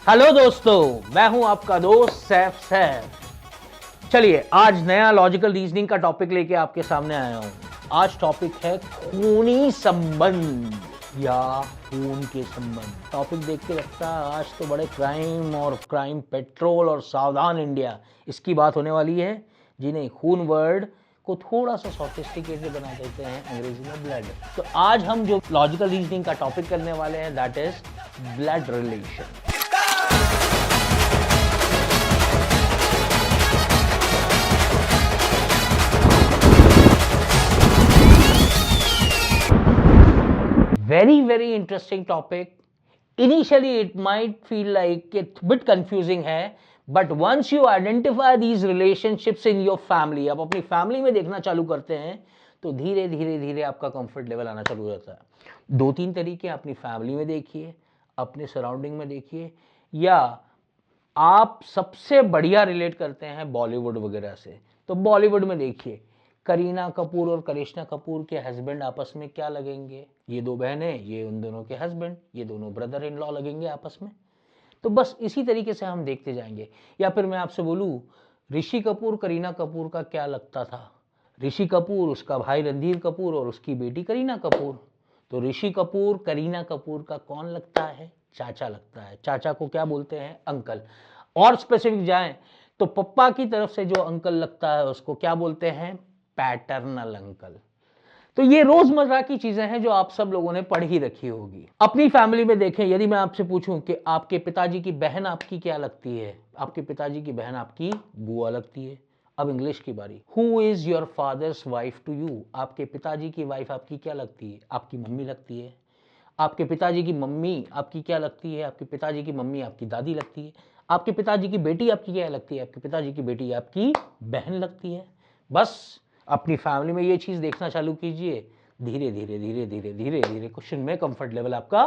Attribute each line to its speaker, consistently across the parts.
Speaker 1: Hello दोस्तों, मैं हूं आपका दोस्त सैफ। चलिए आज नया लॉजिकल रीजनिंग का टॉपिक लेके आपके सामने आया हूं। आज टॉपिक है खूनी संबंध या खून के संबंध। टॉपिक देख के लगता है आज तो बड़े क्राइम और क्राइम पेट्रोल और सावधान इंडिया इसकी बात होने वाली है, जिन्हें खून वर्ड को थोड़ा सा सोफिस्टिकेटेड बना देते हैं अंग्रेजी में ब्लड। तो आज हम जो लॉजिकल रीजनिंग का टॉपिक करने वाले हैं that is blood relation. Very interesting topic. Initially it might feel like it's a bit confusing है, but once you identify these relationships in your family, आप अपनी फैमिली में देखना चालू करते हैं तो धीरे धीरे आपका कंफर्ट लेवल आना चालू हो जाता है। 2-3 तरीके अपनी फैमिली में देखिए, अपने सराउंडिंग में देखिए, या आप सबसे बढ़िया रिलेट करते हैं बॉलीवुड वगैरह से तो बॉलीवुड में देखिए करीना कपूर और करिश्मा कपूर के हस्बैंड आपस में क्या लगेंगे। ये दो बहनें, ये उन दोनों के हस्बैंड, ये दोनों ब्रदर इन लॉ लगेंगे आपस में। तो बस इसी तरीके से हम देखते जाएंगे। या फिर मैं आपसे बोलूं ऋषि कपूर करीना कपूर का क्या लगता था। ऋषि कपूर उसका भाई रणधीर कपूर और उसकी बेटी करीना कपूर। तो ऋषि कपूर करीना कपूर का कौन लगता है? चाचा लगता है। चाचा को क्या बोलते हैं? अंकल। और स्पेसिफिक जाएं तो पप्पा की तरफ से जो अंकल लगता है उसको क्या बोलते हैं? Paternal uncle. तो ये रोजमर्रा की चीजें हैं जो आप सब लोगों ने पढ़ ही रखी होगी। अपनी फैमिली में देखें, यदि मैं आपसे पूछूं कि आपके पिताजी की बहन आपकी क्या लगती है, आपके पिताजी की बहन आपकी बुआ लगती है। अब इंग्लिश की बारी। Who is your father's wife to you? आपके पिताजी की वाइफ आपकी क्या लगती है? आपकी मम्मी लगती है। आपके पिताजी की मम्मी आपकी क्या लगती है? आपके पिताजी की मम्मी आपकी दादी लगती है। आपके पिताजी की बेटी आपकी क्या लगती है? आपके पिताजी की बेटी आपकी बहन लगती है। बस अपनी फैमिली में ये चीज देखना चालू कीजिए, धीरे धीरे क्वेश्चन में कंफर्ट लेवल आपका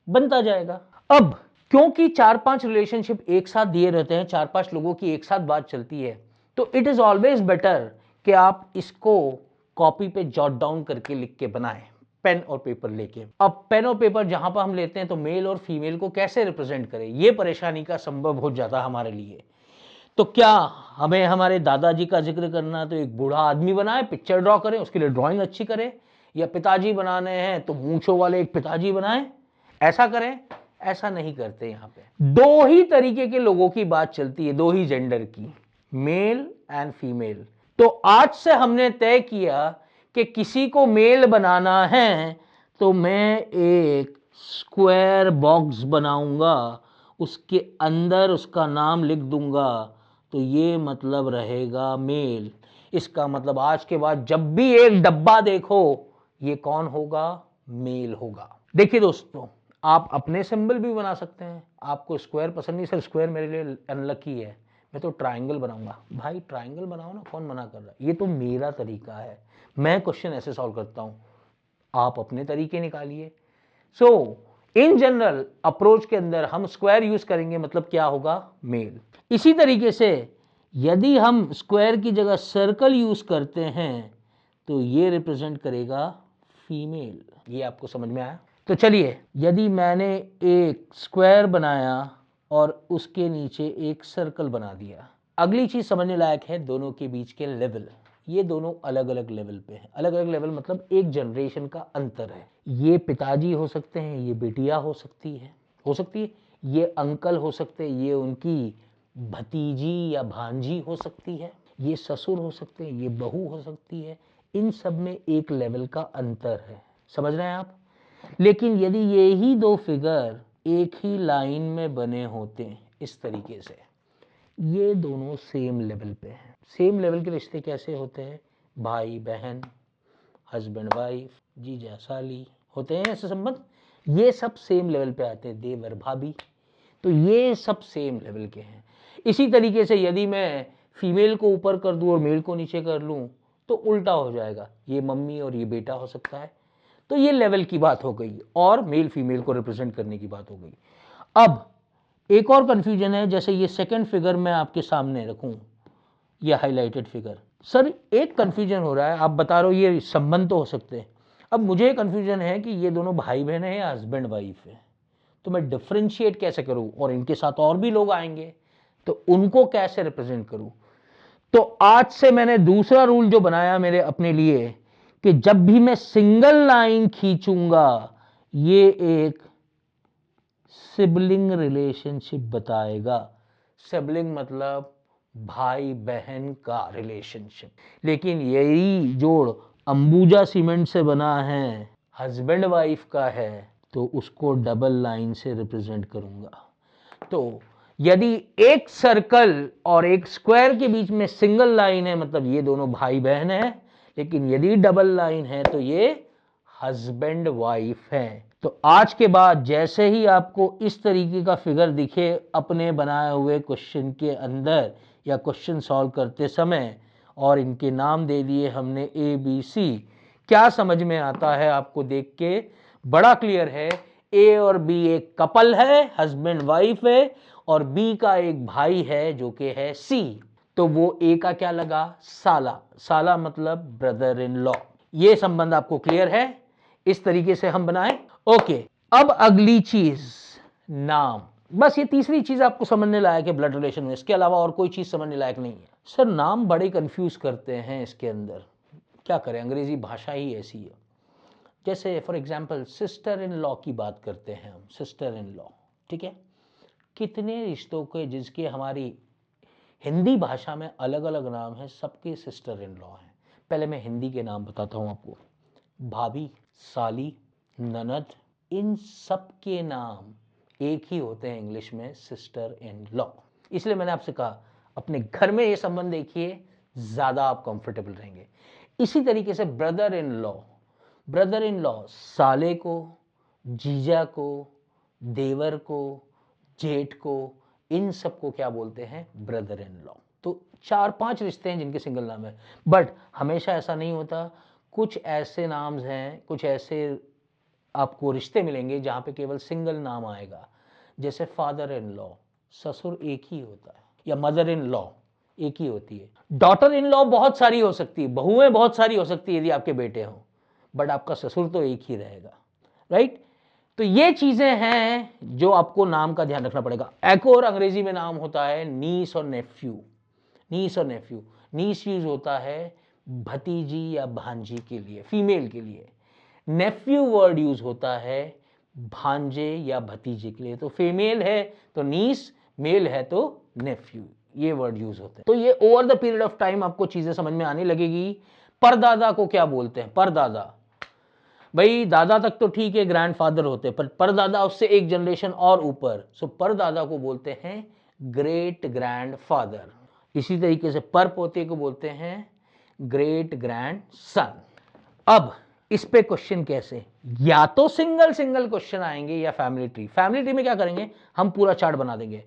Speaker 1: बनता जाएगा। अब क्योंकि 4-5 रिलेशनशिप एक साथ दिए रहते हैं, 4-5 लोगों की एक साथ बात चलती है, तो इट इज ऑलवेज बेटर कि आप इसको कॉपी पे जॉट डाउन करके लिख के बनाएं, पेन और पेपर लेके। अब पेन और पेपर जहां पर हम लेते हैं तो मेल और फीमेल को कैसे रिप्रेजेंट करें, यह परेशानी का संभव हो जाता हमारे लिए। तो क्या हमें हमारे दादाजी का जिक्र करना तो एक बूढ़ा आदमी बनाए, पिक्चर ड्रॉ करें, उसके लिए ड्राइंग अच्छी करें, या पिताजी बनाने हैं तो मूंछों वाले एक पिताजी बनाएं, ऐसा करें? ऐसा नहीं करते। यहाँ पे दो ही तरीके के लोगों की बात चलती है, दो ही जेंडर की, मेल एंड फीमेल। तो आज से हमने तय किया कि किसी को मेल बनाना है तो मैं एक स्क्वायर बॉक्स बनाऊंगा, उसके अंदर उसका नाम लिख दूंगा, तो ये मतलब रहेगा मेल। इसका मतलब आज के बाद जब भी एक डब्बा देखो ये कौन होगा? मेल होगा। देखिए दोस्तों, आप अपने सिंबल भी बना सकते हैं। आपको स्क्वायर पसंद नहीं, सर स्क्वायर मेरे लिए अनलकी है, मैं तो ट्राइंगल बनाऊंगा। भाई ट्राइंगल बनाओ ना, कौन मना कर रहा है? ये तो मेरा तरीका है, मैं क्वेश्चन ऐसे सॉल्व करता हूं, आप अपने तरीके निकालिए। सो इन जनरल अप्रोच के अंदर हम स्क्वायर यूज करेंगे, मतलब क्या होगा? मेल। इसी तरीके से यदि हम स्क्वायर की जगह सर्कल यूज करते हैं तो ये रिप्रेजेंट करेगा फीमेल। ये आपको समझ में आया? तो चलिए, यदि मैंने एक स्क्वायर बनाया और उसके नीचे एक सर्कल बना दिया, अगली चीज समझने लायक है दोनों के बीच के लेवल। ये दोनों अलग अलग लेवल पे हैं। अलग अलग लेवल मतलब एक जनरेशन का अंतर है। ये पिताजी हो सकते हैं, ये बेटियां हो सकती है, ये अंकल हो सकते हैं, ये उनकी भतीजी या भांजी हो सकती है, ये ससुर हो सकते हैं, ये बहू हो सकती है। इन सब में एक लेवल का अंतर है, समझ रहे हैं आप? लेकिन यदि ये ही दो फिगर एक ही लाइन में बने होते हैं इस तरीके से, ये दोनों सेम लेवल पे हैं। सेम लेवल के रिश्ते कैसे होते हैं? भाई बहन, हस्बैंड वाइफ, जीजा साली होते हैं ऐसे संबंध, ये सब सेम लेवल पे आते हैं। देवर भाभी, तो ये सब सेम लेवल के हैं। इसी तरीके से यदि मैं फीमेल को ऊपर कर दूं और मेल को नीचे कर लूं तो उल्टा हो जाएगा, ये मम्मी और ये बेटा हो सकता है। तो ये लेवल की बात हो गई और मेल फीमेल को रिप्रेजेंट करने की बात हो गई। अब एक और कंफ्यूजन है, जैसे ये सेकंड फिगर मैं आपके सामने रखूं, ये हाईलाइटेड फिगर। सर एक कंफ्यूजन हो रहा है, आप बता रहे हो ये संबंध तो हो सकते हैं। अब मुझे कंफ्यूजन है कि ये दोनों भाई बहन है या हस्बैंड वाइफ है। तो मैं डिफरेंशिएट कैसे करूं, और इनके साथ और भी लोग आएंगे तो उनको कैसे रिप्रेजेंट करूं। तो आज से मैंने दूसरा रूल जो बनाया मेरे अपने लिए कि जब भी मैं सिंगल लाइन खींचूंगा ये एक सिबलिंग रिलेशनशिप बताएगा। सिबलिंग मतलब भाई बहन का रिलेशनशिप। लेकिन यही जोड़ अंबुजा सीमेंट से बना है, हस्बैंड वाइफ का है, तो उसको डबल लाइन से रिप्रेजेंट करूंगा। तो यदि एक सर्कल और एक स्क्वायर के बीच में सिंगल लाइन है मतलब ये दोनों भाई बहन है, लेकिन यदि डबल लाइन है तो ये हस्बैंड वाइफ है। तो आज के बाद जैसे ही आपको इस तरीके का फिगर दिखे अपने बनाए हुए क्वेश्चन के अंदर या क्वेश्चन सॉल्व करते समय, और इनके नाम दे दिए हमने ए बी सी, क्या समझ में आता है आपको देख के? बड़ा क्लियर है। ए और बी एक कपल है, हस्बैंड वाइफ है, और बी का एक भाई है जो कि है सी। तो वो ए का क्या लगा? साला। साला मतलब ब्रदर इन लॉ। ये संबंध आपको क्लियर है? इस तरीके से हम बनाएं। ओके, अब अगली चीज नाम। बस ये तीसरी चीज आपको समझने लायक है ब्लड रिलेशन में, इसके अलावा और कोई चीज समझने लायक नहीं है। सर नाम बड़े कंफ्यूज करते हैं इसके अंदर, क्या करें, अंग्रेजी भाषा ही ऐसी है। जैसे for example sister in law की बात करते हैं हम, सिस्टर इन लॉ, ठीक है। कितने रिश्तों के जिसके हमारी हिंदी भाषा में अलग अलग नाम है, सबके सिस्टर इन लॉ हैं। पहले मैं हिंदी के नाम बताता हूँ आपको। भाभी, साली, ननद, इन सब के नाम एक ही होते हैं इंग्लिश में, सिस्टर इन लॉ। इसलिए मैंने आपसे कहा अपने घर में ये संबंध देखिए, ज्यादा आप कंफर्टेबल रहेंगे। इसी तरीके से brother in law, brother in law साले को, जीजा को, देवर को, जेठ को, इन सबको क्या बोलते हैं? Brother in law. तो 4-5 रिश्ते हैं जिनके सिंगल नाम है, बट हमेशा ऐसा नहीं होता। कुछ ऐसे नाम्स हैं, कुछ ऐसे आपको रिश्ते मिलेंगे जहां पे केवल सिंगल नाम आएगा। जैसे फादर इन लॉ, ससुर एक ही होता है, या मदर इन लॉ एक ही होती है। डॉटर इन लॉ बहुत सारी हो सकती है, बहुएं बहुत सारी हो सकती है यदि आपके बेटे हों, बट आपका ससुर तो एक ही रहेगा, राइट। तो ये चीजें हैं जो आपको नाम का ध्यान रखना पड़ेगा। एक और अंग्रेजी में नाम होता है नीस और नेफ्यू। नीस और नेफ्यू, नीस यूज होता है भतीजी या भांजी के लिए, फीमेल के लिए। नेफ्यू वर्ड यूज होता है भांजे या भतीजे के लिए। तो फीमेल है तो नीस, मेल है तो नेफ्यू, ये वर्ड यूज होते हैं। तो ये over the period of time आपको चीजें समझ में आने लगेगी। परदादा को क्या बोलते हैं? परदादा, भाई दादा तक तो ठीक है, ग्रैंडफादर होते हैं, पर परदादा उससे एक जनरेशन और ऊपर, सो परदादा को बोलते हैं ग्रेट ग्रैंडफादर। इसी तरीके से पर पोते को बोलते हैं ग्रेट ग्रैंड सन। अब इस पे क्वेश्चन कैसे, या तो सिंगल सिंगल क्वेश्चन आएंगे या फैमिली ट्री। फैमिली ट्री में क्या करेंगे, हम पूरा चार्ट बना देंगे।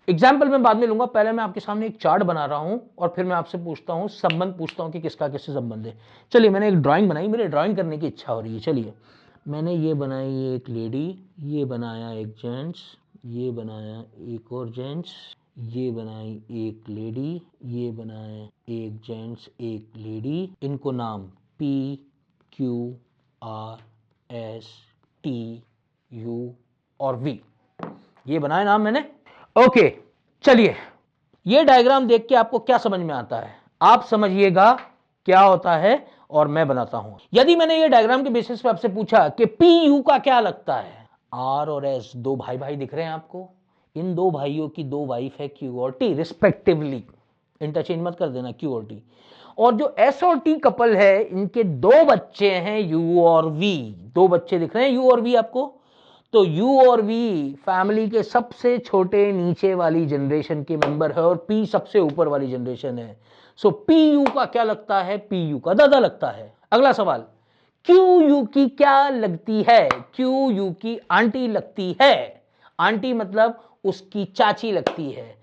Speaker 1: एग्जाम्पल मैं बाद में लूंगा, पहले मैं आपके सामने एक चार्ट बना रहा हूं और फिर मैं आपसे पूछता हूं, संबंध पूछता हूं कि किसका किससे संबंध है। चलिए मैंने एक ड्राइंग बनाई, मेरे ड्राइंग करने की इच्छा हो रही है। चलिए मैंने ये बनाई एक लेडी, ये बनाया एक जेंट्स, ये बनाया एक और जेंट्स, ये बनाई एक लेडी, ये बनाया एक जेंट्स एक लेडी। इनको नाम P Q R S T U और वी, ये बनाए नाम मैंने। ओके, चलिए ये डायग्राम देख के आपको क्या समझ में आता है, आप समझिएगा क्या होता है और मैं बनाता हूं। यदि मैंने ये डायग्राम के बेसिस पे आपसे पूछा कि पी यू का क्या लगता है, आर और एस दो भाई भाई दिख रहे हैं आपको, इन दो भाइयों की दो वाइफ है क्यू और टी रिस्पेक्टिवली, इंटरचेंज मत कर देना क्यू और टी। और जो एस और टी कपल है इनके दो बच्चे हैं यू और वी, दो बच्चे दिख रहे हैं यू और वी आपको। तो यू और वी फैमिली के सबसे छोटे नीचे वाली जनरेशन के मेंबर है और पी सबसे ऊपर वाली जनरेशन है। सो पी यू का क्या लगता है? पी यू का दादा लगता है। अगला सवाल, क्यू यू की क्या लगती है? क्यू यू की आंटी लगती है। आंटी मतलब उसकी चाची लगती है।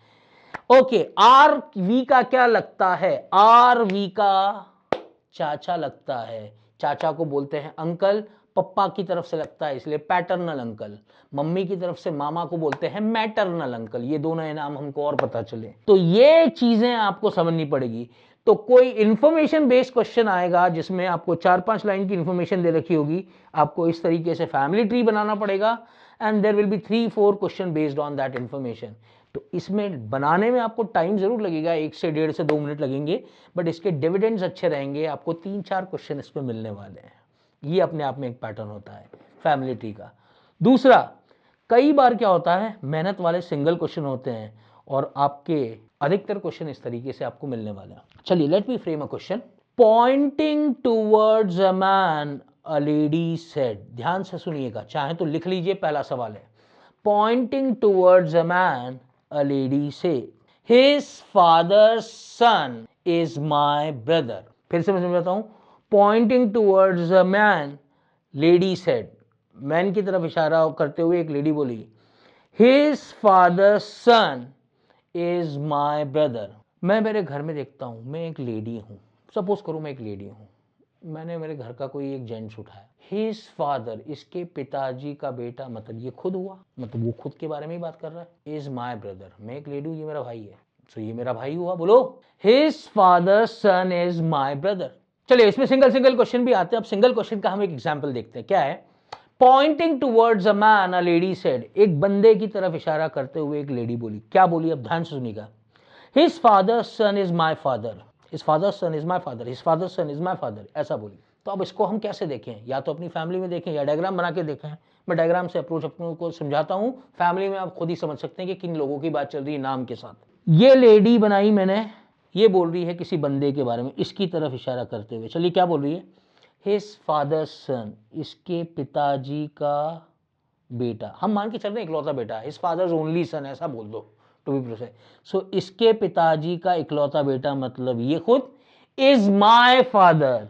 Speaker 1: ओके, आर वी का क्या लगता है? आर वी का चाचा लगता है। चाचा को बोलते हैं अंकल, पप्पा की तरफ से लगता है इसलिए पैटर्नल अंकल, मम्मी की तरफ से मामा को बोलते हैं मैटरनल अंकल। ये दोनों नाम हमको और पता चले, तो ये चीजें आपको समझनी पड़ेगी। तो कोई इंफॉर्मेशन बेस्ड क्वेश्चन आएगा जिसमें आपको 4-5 लाइन की इंफॉर्मेशन दे रखी होगी, आपको इस तरीके से फैमिली ट्री बनाना पड़ेगा and there will be 3-4 question based on that information. तो इसमें बनाने में आपको टाइम जरूर लगेगा, 1 से 1.5 से 2 मिनट लगेंगे, बट इसके डिविडेंड्स अच्छे रहेंगे, आपको 3-4 क्वेश्चन इस पर मिलने वाले हैं। ये अपने आप में एक पैटर्न होता है फैमिली ट्री का। दूसरा, कई बार क्या होता है, मेहनत वाले सिंगल क्वेश्चन होते हैं और आपके अधिकतर क्वेश्चन इस तरीके से आपको मिलने वाले हैं। चलिए, let me frame a question. Poynting towards a man a lady said. ध्यान से सुनिएगा, चाहे तो लिख लीजिए। पहला सवाल है, pointing towards a man a lady said his father's son is my brother. फिर से मैं समझाता हूं। Pointing towards a man, lady said, man की तरफ इशारा करते हुए एक लेडी बोली, his father's son is my brother. मैं मेरे घर में देखता हूं, मैं एक लेडी हूं, सपोज करूं मैं एक लेडी हूं, मैंने मेरे घर का कोई एक जेंट्स उठाया, हिज फादर, इसके पिताजी का बेटा, मतलब ये खुद हुआ, मतलब वो खुद के बारे में ही बात कर रहा है। इज माय ब्रदर, मैं एक लेडी हूं, ये मेरा भाई है, तो ये मेरा भाई हुआ। बोलो, his father son is my brother. चलिए, इसमें सिंगल सिंगल क्वेश्चन भी आते हैं। अब सिंगल क्वेश्चन का हम एक एग्जाम्पल देखते हैं। क्या है? Pointing towards a man a lady said, एक बंदे की तरफ इशारा करते हुए एक लेडी बोली। क्या बोली? अब ध्यान से सुनिएगा। His father son is my father, his father son is my father, his father son is my father, ऐसा बोली। तो अब इसको हम कैसे देखें? या तो अपनी फैमिली में देखें या डायग्राम बना के देखें। मैं डायग्राम से अप्रोच अपनों को समझाता हूं, फैमिली में आप खुद ही समझ सकते हैं कि किन लोगों की बात चल रही है नाम के साथ। ये लेडी बनाई मैंने, ये बोल रही है किसी बंदे के बारे में, इसकी तरफ इशारा करते हुए। चलिए, क्या बोल रही है? हिज फादर सन, इसके पिताजी का बेटा, हम मान के चल रहे हैं इकलौता बेटा, हिज फादर्स ओनली सन, ऐसा बोल दो टू बी प्रोसेस। सो इसके पिताजी का इकलौता बेटा, मतलब ये खुद, इज माय फादर,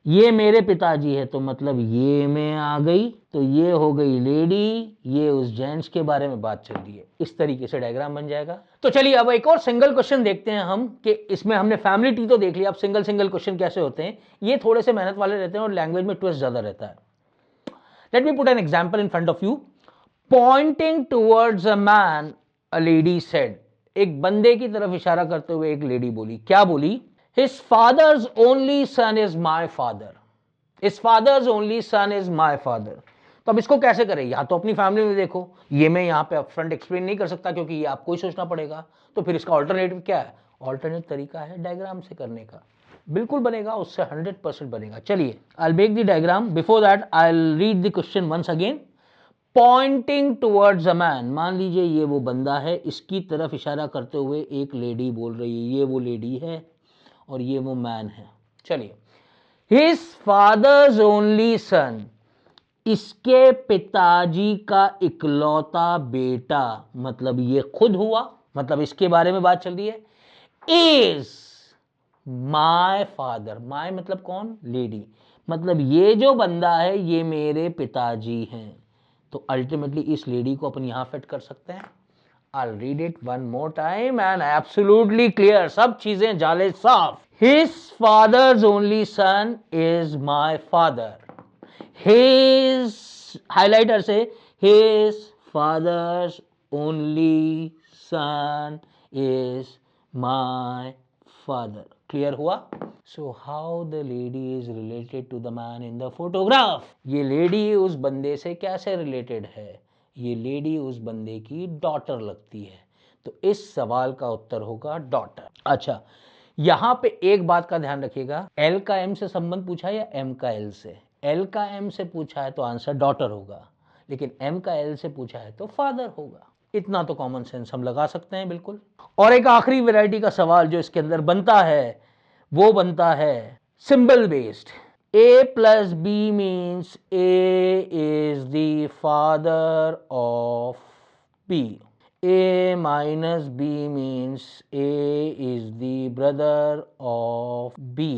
Speaker 1: ये मेरे पिताजी है, तो मतलब ये में आ गई, तो ये हो गई लेडी, ये उस जेंट्स के बारे में बात चल रही है। इस तरीके से डायग्राम बन जाएगा। तो चलिए, अब एक और सिंगल क्वेश्चन देखते हैं हम, कि इसमें हमने फैमिली ट्री तो देख लिया, अब सिंगल सिंगल क्वेश्चन कैसे होते हैं। ये थोड़े से मेहनत वाले रहते हैं और लैंग्वेज में ट्विस्ट ज्यादा रहता है। Let me put an example in front of you. Poynting towards a man a lady said, एक बंदे की तरफ इशारा करते हुए एक लेडी बोली। क्या बोली? His father's only son is my father. His father's only son is my father. तो अब इसको कैसे करें? या तो अपनी फैमिली में देखो, ये मैं यहाँ पे अपफ्रंट एक्सप्लेन नहीं कर सकता क्योंकि ये आपको ही सोचना पड़ेगा। तो फिर इसका ऑल्टरनेटिव क्या है? ऑल्टरनेट तरीका है डायग्राम से करने का। बिल्कुल बनेगा, उससे 100% बनेगा। चलिए, I will make the diagram. Before that I will read the question once again. Pointing towards a man, मान लीजिए ये वो बंदा है, इसकी तरफ इशारा करते हुए एक लेडी बोल रही है, ये वो लेडी है और ये वो मैन है। चलिए, हिज फादर्स ओनली सन, इसके पिताजी का इकलौता बेटा, मतलब ये खुद हुआ, मतलब इसके बारे में बात चल रही है। इज माय फादर, माय मतलब कौन? लेडी, मतलब ये जो बंदा है ये मेरे पिताजी हैं। तो अल्टीमेटली इस लेडी को अपन यहां फिट कर सकते हैं। I'll read it one more time and absolutely clear. सब चीजें जाले साफ। His father's only son is my father. His, highlighter से, his father's only son is my father. Clear हुआ? So how the lady is related to the man in the photograph? ये lady उस बंदे से कैसे रिलेटेड है? ये lady उस बंदे की डॉटर लगती है। तो इस सवाल का उत्तर होगा डॉटर। अच्छा, यहां पे एक बात का ध्यान रखिएगा, एल का एम से संबंध पूछा या एम का एल से? एल का एम से पूछा है तो आंसर डॉटर होगा, लेकिन एम का एल से पूछा है तो फादर होगा। इतना तो कॉमन सेंस हम लगा सकते हैं बिल्कुल। और एक आखिरी वैरायटी का सवाल जो इसके अंदर बनता है वो बनता है symbol based. A plus B means A is the father of B. A minus B means A is the brother of B.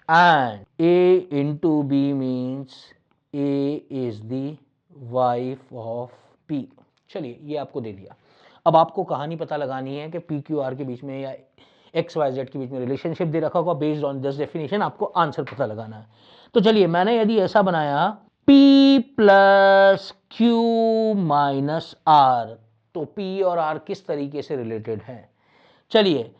Speaker 1: And A into B means A is the wife of P. चलिए, ये आपको दे दिया। अब आपको कहानी पता लगानी है कि PQR के बीच में या XYZ के बीच में रिलेशनशिप दे रखा होगा। बेस्ड ऑन दिस डेफिनेशन आपको आंसर पता लगाना है। तो चलिए, मैंने यदि ऐसा बनाया P plus Q minus R, तो P और R किस तरीके से रिलेटेड है? चलिए,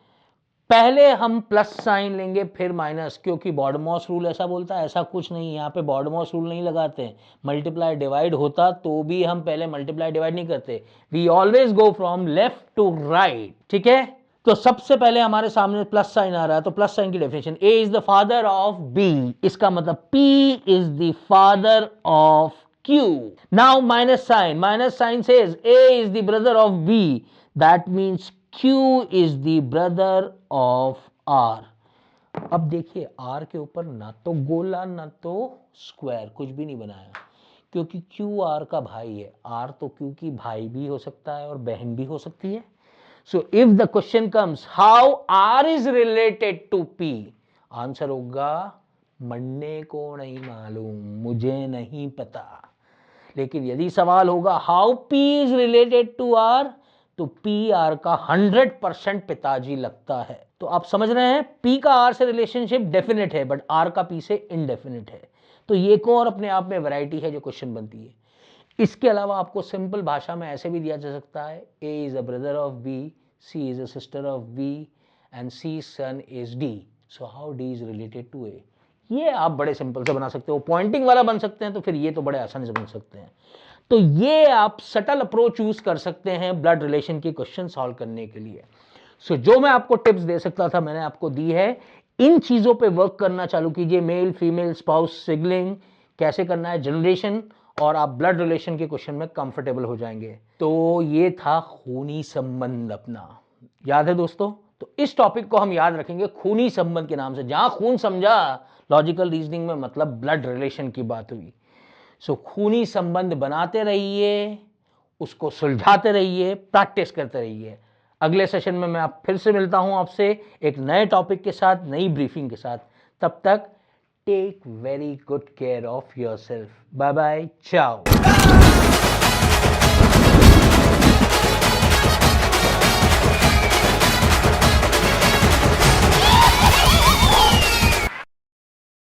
Speaker 1: पहले हम प्लस साइन लेंगे फिर माइनस, क्योंकि बॉडमॉस रूल ऐसा बोलता है। ऐसा कुछ नहीं, यहाँ पे बॉडमॉस रूल नहीं लगाते। मल्टीप्लाई डिवाइड होता तो भी हम पहले मल्टीप्लाई डिवाइड नहीं करते, we always go from left to right, ठीक है। तो सबसे पहले हमारे सामने प्लस साइन आ रहा है, तो प्लस साइन की definition, A is the father of B, इसका मतलब P is the father of Q. Now minus sign says A is the brother of B, that means Q is the brother of R। अब देखिए R के ऊपर ना तो गोला ना तो स्क्वायर, कुछ भी नहीं बनाया, क्योंकि Q R का भाई है। R तो Q की भाई भी हो सकता है और बहन भी हो सकती है। So if the question comes how R is related to P, answer होगा मरने को नहीं मालूम, मुझे नहीं पता। लेकिन यदि सवाल होगा how P is related to R, तो पी आर का 100% पिताजी लगता है। तो आप समझ रहे हैं, पी का आर से रिलेशनशिप डेफिनेट है, बट आर का पी से इनडेफिनेट है। तो ये एक और अपने आप में वैरायटी है जो क्वेश्चन बनती है। इसके अलावा आपको सिंपल भाषा में ऐसे भी दिया जा सकता है, A is a brother of B, C is a sister of B and C son is D, so how D is related to A. ये आप बड़े सिंपल से बना सकते हो, पॉइंटिंग वाला बन सकते हैं तो फिर ये तो बड़े आसानी से बन सकते हैं। तो ये आप सटल अप्रोच यूज कर सकते हैं ब्लड रिलेशन के क्वेश्चन सॉल्व करने के लिए। सो जो मैं आपको टिप्स दे सकता था मैंने आपको दी है। इन चीजों पे वर्क करना चालू कीजिए, मेल फीमेल स्पाउस सिबलिंग कैसे करना है, जनरेशन, और आप ब्लड रिलेशन के क्वेश्चन में कंफर्टेबल हो जाएंगे। तो ये था खूनी संबंध अपना, याद है दोस्तों। तो इस टॉपिक को हम याद रखेंगे खूनी संबंध के नाम से। जहां खून समझा लॉजिकल रीजनिंग में मतलब ब्लड रिलेशन की बात हुई। सो खूनी संबंध बनाते रहिए, उसको सुलझाते रहिए, प्रैक्टिस करते रहिए। अगले सेशन में मैं आप फिर से मिलता हूं आपसे एक नए टॉपिक के साथ, नई ब्रीफिंग के साथ। तब तक take very good care of yourself. Bye bye, चाओ।